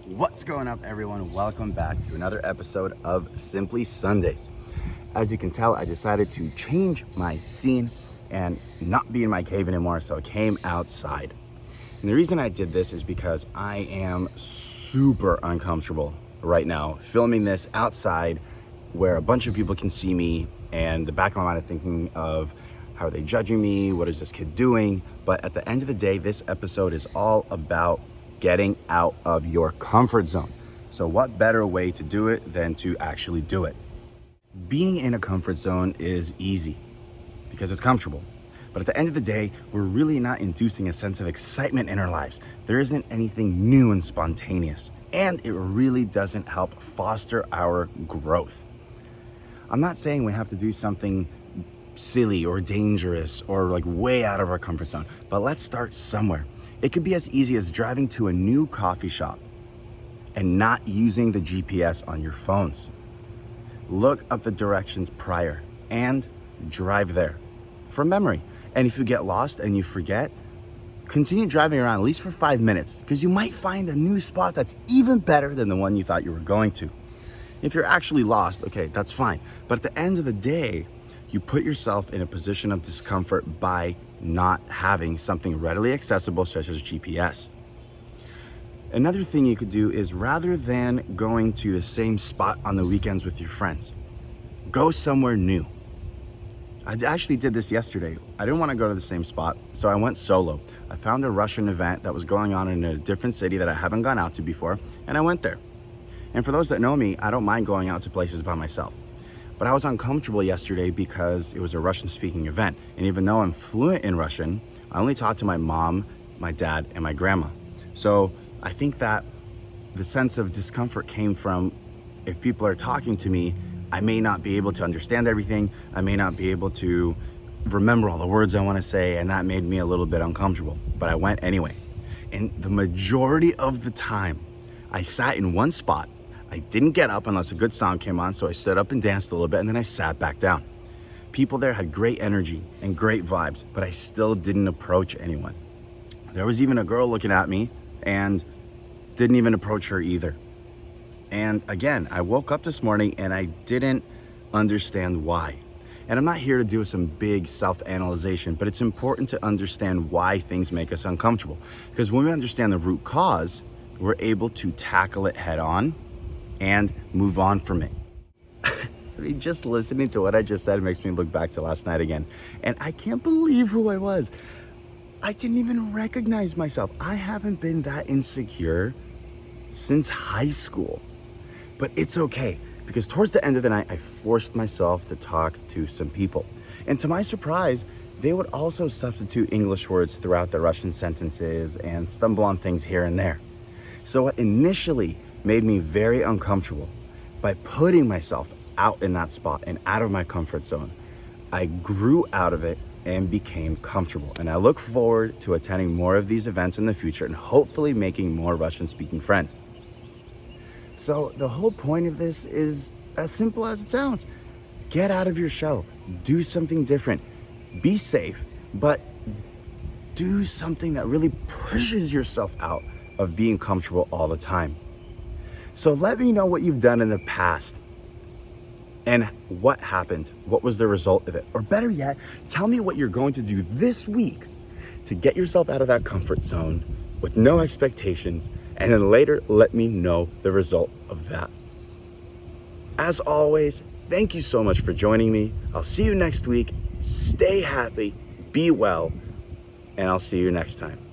What's going up, everyone? Welcome back to another episode of Simply Sundays. As you can tell, I decided to change my scene and not be in my cave anymore, so I came outside. And the reason I did this is because I am super uncomfortable right now filming this outside where a bunch of people can see me, and the back of my mind is thinking of how are they judging me? What is this kid doing? But at the end of the day, this episode is all about getting out of your comfort zone. So what better way to do it than to actually do it? Being in a comfort zone is easy because it's comfortable. But at the end of the day, we're really not inducing a sense of excitement in our lives. There isn't anything new and spontaneous, and it really doesn't help foster our growth. I'm not saying we have to do something silly or dangerous or like way out of our comfort zone, but let's start somewhere. It could be as easy as driving to a new coffee shop and not using the GPS on your phones. Look up the directions prior and drive there from memory. And if you get lost and you forget, continue driving around at least for 5 minutes, because you might find a new spot that's even better than the one you thought you were going to. If you're actually lost, okay, that's fine. But at the end of the day, you put yourself in a position of discomfort by not having something readily accessible such as GPS. Another thing you could do is, rather than going to the same spot on the weekends with your friends, go somewhere new. I actually did this yesterday. I didn't want to go to the same spot, so I went solo. I found a Russian event that was going on in a different city that I haven't gone out to before, and I went there. And for those that know me, I don't mind going out to places by myself. But I was uncomfortable yesterday because it was a Russian-speaking event. And even though I'm fluent in Russian, I only talked to my mom, my dad, and my grandma. So I think that the sense of discomfort came from, if people are talking to me, I may not be able to understand everything. I may not be able to remember all the words I want to say, and that made me a little bit uncomfortable. But I went anyway. And the majority of the time, I sat in one spot. I didn't get up unless a good song came on, so I stood up and danced a little bit, and then I sat back down. People there had great energy and great vibes, but I still didn't approach anyone. There was even a girl looking at me and didn't even approach her either. And again, I woke up this morning and I didn't understand why. And I'm not here to do some big self-analyzation, but it's important to understand why things make us uncomfortable. Because when we understand the root cause, we're able to tackle it head on and move on from it. I mean, just listening to what I just said makes me look back to last night again. And I can't believe who I was. I didn't even recognize myself. I haven't been that insecure since high school. But it's okay, because towards the end of the night, I forced myself to talk to some people. And to my surprise, they would also substitute English words throughout the Russian sentences and stumble on things here and there. So what initially made me very uncomfortable, by putting myself out in that spot and out of my comfort zone, I grew out of it and became comfortable. And I look forward to attending more of these events in the future and hopefully making more Russian-speaking friends. So the whole point of this is as simple as it sounds. Get out of your shell. Do something different. Be safe, but do something that really pushes yourself out of being comfortable all the time. So let me know what you've done in the past and what happened. What was the result of it? Or better yet, tell me what you're going to do this week to get yourself out of that comfort zone with no expectations, and then later let me know the result of that. As always, thank you so much for joining me. I'll see you next week. Stay happy, be well, and I'll see you next time.